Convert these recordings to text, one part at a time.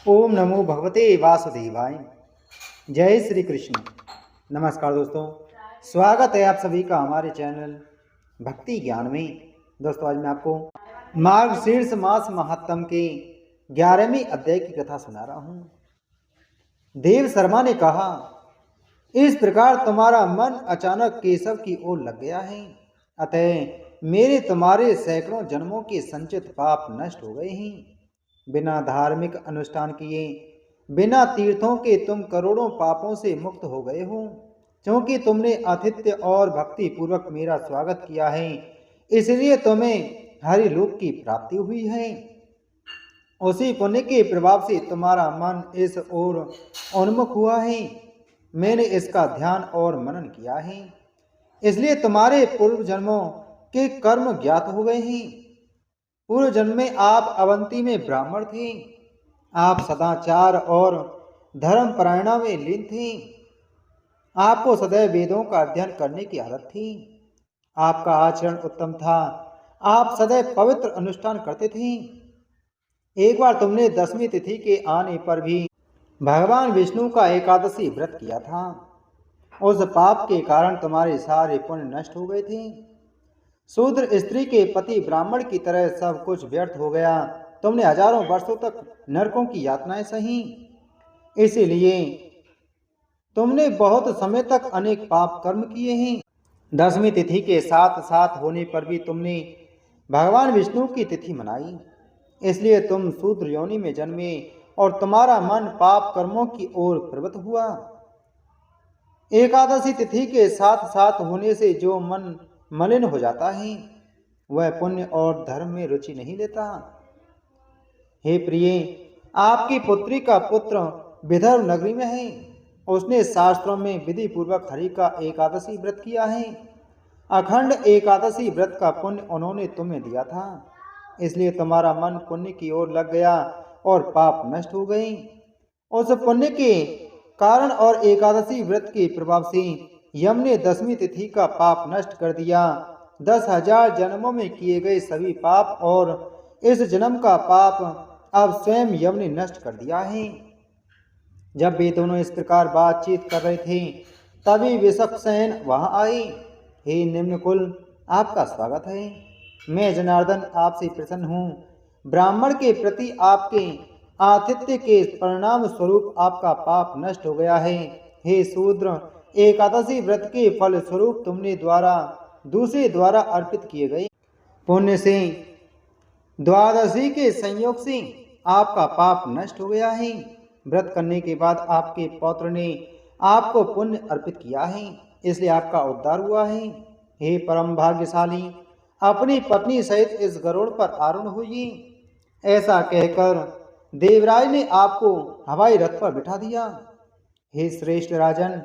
ओम नमो भगवते वासुदेवाय। जय श्री कृष्ण। नमस्कार दोस्तों, स्वागत है आप सभी का हमारे चैनल भक्ति ज्ञान में। दोस्तों, आज मैं आपको मार्गशीर्ष मास महात्म के 11वें अध्याय की कथा सुना रहा हूँ। देव शर्मा ने कहा, इस प्रकार तुम्हारा मन अचानक केशव की ओर लग गया है, अतः मेरे तुम्हारे सैकड़ों जन्मों के संचित पाप नष्ट हो गए हैं। बिना धार्मिक अनुष्ठान किए, बिना तीर्थों के तुम करोड़ों पापों से मुक्त हो गए हो। क्योंकि तुमने आतिथ्य और भक्ति पूर्वक मेरा स्वागत किया है, इसलिए तुम्हें हरिलोक की प्राप्ति हुई है। उसी पुण्य के प्रभाव से तुम्हारा मन इस ओर उन्मुख हुआ है। मैंने इसका ध्यान और मनन किया है, इसलिए तुम्हारे पूर्व जन्मों के कर्म ज्ञात हो गए हैं। पूर्व जन्म में आप अवंती में ब्राह्मण थे। आप सदाचार और धर्म परायणा में लीन थे। आपको सदैव वेदों का अध्ययन करने की आदत थी। आपका आचरण उत्तम था। आप सदैव पवित्र अनुष्ठान करते थे। एक बार तुमने 10वीं तिथि के आने पर भी भगवान विष्णु का एकादशी व्रत किया था। उस पाप के कारण तुम्हारे सारे पुण्य नष्ट हो गए थे। शूद्र स्त्री के पति ब्राह्मण की तरह सब कुछ व्यर्थ हो गया। तुमने हजारों वर्षों तक नरकों की यातनाएं सही। इसीलिए तुमने बहुत समय तक अनेक पाप कर्म किए हैं। 10वीं तिथि के साथ साथ होने पर भी तुमने भगवान विष्णु की तिथि मनाई, इसलिए तुम शूद्र योनि में जन्मे और तुम्हारा मन पाप कर्मों की ओर प्रवृत्त हुआ। एकादशी तिथि के साथ साथ होने से जो मन मलिन हो जाता है, वह पुण्य और धर्म में रुचि नहीं लेता। हे प्रिय, आपकी पुत्री का पुत्र विदर्भ नगरी में है। उसने शास्त्रों में विधि पूर्वक हरि का एकादशी व्रत किया है। अखंड एकादशी व्रत का पुण्य उन्होंने तुम्हें दिया था, इसलिए तुम्हारा मन पुण्य की ओर लग गया और पाप नष्ट हो गए। उस पुण्य के कारण और एकादशी व्रत के प्रभाव से यम ने 10वीं तिथि का पाप नष्ट कर दिया। 10,000 जन्मों में किए गए सभी पाप और इस जन्म का पाप अब स्वयं यम ने नष्ट कर दिया है। जब वे दोनों इस प्रकार बातचीत कर रहे थे, तभी विषक्सेन वहां आए। हे निम्न कुल, आपका स्वागत है। मैं जनार्दन आपसे प्रसन्न हूँ। ब्राह्मण के प्रति आपके आतिथ्य के परिणाम स्वरूप आपका पाप नष्ट हो गया है। हे शूद्र, एकादशी व्रत के फल स्वरूप तुमने दूसरे द्वारा अर्पित किए गए पुण्य से द्वादशी के संयोग से आपका पाप नष्ट हो गया है। व्रत करने के बाद आपके पौत्र ने आपको पुण्य अर्पित किया है, इसलिए आपका उद्धार हुआ है। हे परम भाग्यशाली, अपनी पत्नी सहित इस गरुड़ पर आरूढ़ होइए। ऐसा कहकर देवराज ने आपको हवाई रथ पर बिठा दिया। हे श्रेष्ठ राजन,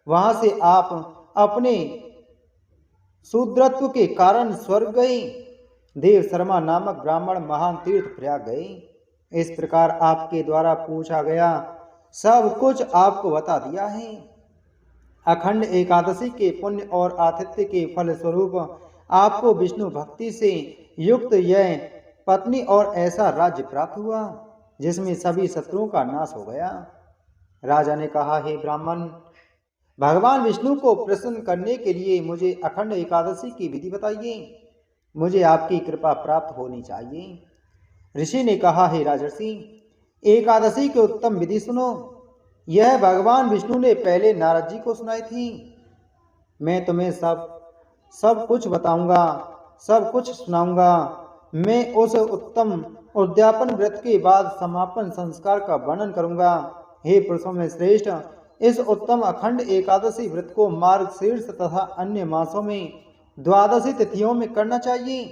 वहां से आप अपने शूद्रत्व के कारण स्वर्ग गए। देव शर्मा नामक ब्राह्मण महान तीर्थ प्रयाग गए। इस प्रकार आपके द्वारा पूछा गया सब कुछ आपको बता दिया है। अखंड एकादशी के पुण्य और आतिथ्य के फल स्वरूप आपको विष्णु भक्ति से युक्त यह पत्नी और ऐसा राज्य प्राप्त हुआ जिसमें सभी शत्रुओं का नाश हो गया। राजा ने कहा, हे ब्राह्मण, भगवान विष्णु को प्रसन्न करने के लिए मुझे अखंड एकादशी की विधि बताइए। मुझे आपकी कृपा प्राप्त होनी चाहिए। ऋषि ने कहा, हे राजर्षि, एकादशी की उत्तम विधि सुनो। यह भगवान विष्णु ने पहले नारद जी को सुनाई थी। मैं तुम्हें सब कुछ बताऊंगा, सब कुछ सुनाऊंगा। मैं उस उत्तम उद्यापन व्रत के बाद समापन संस्कार का वर्णन करूंगा। हे पुरुषों में श्रेष्ठ, इस उत्तम अखंड एकादशी व्रत को मार्गशीर्ष तथा अन्य मासों में द्वादशी तिथियों में करना चाहिए।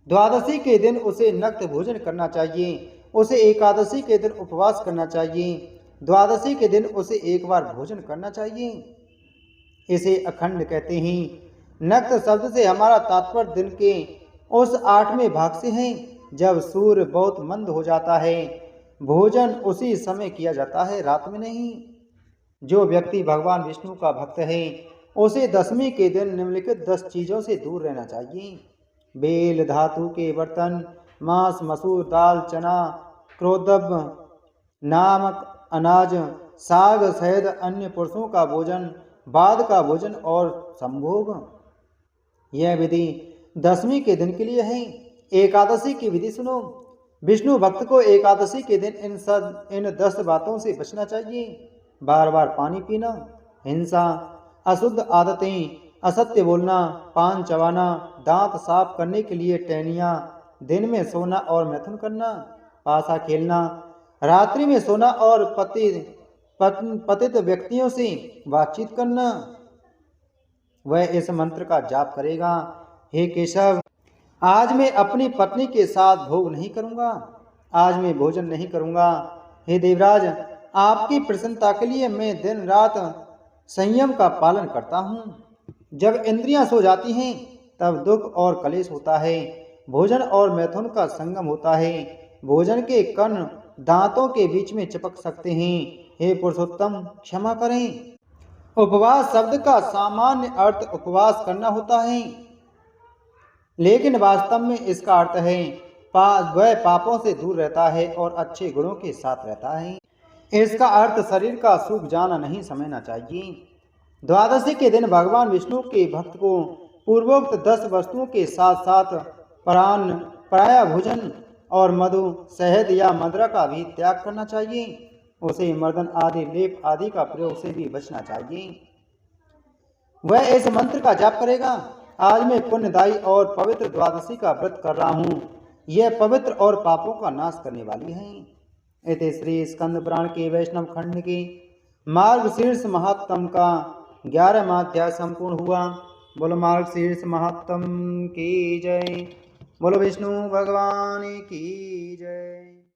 द्वादशी के दिन उसे नक्त भोजन करना चाहिए। उसे एकादशी के दिन उपवास करना चाहिए। द्वादशी के दिन उसे एक बार भोजन करना चाहिए। इसे अखंड कहते हैं। नक्त शब्द से हमारा तात्पर्य दिन के उस 8वें भाग से है जब सूर्य बहुत मंद हो जाता है। भोजन उसी समय किया जाता है, रात में नहीं। जो व्यक्ति भगवान विष्णु का भक्त है, उसे 10वीं के दिन निम्नलिखित 10 चीजों से दूर रहना चाहिए। बेल धातु के बर्तन, मांस, मसूर, दाल, चना, क्रोधव, नामक अनाज, साग, शहद, अन्य पुरुषों का भोजन, बाद का भोजन और संभोग। यह विधि दशमी के दिन के लिए है। एकादशी की विधि सुनो। विष्णु भक्त को एकादशी के दिन इन 10 बातों से बचना चाहिए। बार बार पानी पीना, हिंसा, अशुद्ध आदतें, असत्य बोलना, पान चबाना, दांत साफ करने के लिए टहनियाँ, दिन में सोना और मैथुन करना, पासा खेलना, रात्रि में सोना और पतित व्यक्तियों से बातचीत करना। वह इस मंत्र का जाप करेगा। हे केशव, आज मैं अपनी पत्नी के साथ भोग नहीं करूंगा, आज मैं भोजन नहीं करूंगा। हे देवराज, आपकी प्रसन्नता के लिए मैं दिन रात संयम का पालन करता हूँ। जब इंद्रियां सो जाती हैं तब दुख और कलेश होता है। भोजन और मैथुन का संगम होता है। भोजन के कण दांतों के बीच में चिपक सकते हैं। हे पुरुषोत्तम, क्षमा करें। उपवास शब्द का सामान्य अर्थ उपवास करना होता है, लेकिन वास्तव में इसका अर्थ है वह पापों से दूर रहता है और अच्छे गुणों के साथ रहता है। इसका अर्थ शरीर का सुख जाना नहीं समझना चाहिए। द्वादशी के दिन भगवान विष्णु के भक्त को पूर्वोक्त 10 वस्तुओं के साथ साथ प्राय भोजन और मधु, शहद या मदिरा का भी त्याग करना चाहिए। उसे मर्दन आदि लेप आदि का प्रयोग से भी बचना चाहिए। वह इस मंत्र का जाप करेगा। आज मैं पुण्यदायी और पवित्र द्वादशी का व्रत कर रहा हूँ। यह पवित्र और पापों का नाश करने वाली है। इति श्री स्कंद पुराण के वैष्णव खंड के मार्गशीर्ष महात्म का 11वां अध्याय संपूर्ण हुआ। बोलो मार्गशीर्ष महात्म की जय। बोलो विष्णु भगवान की जय।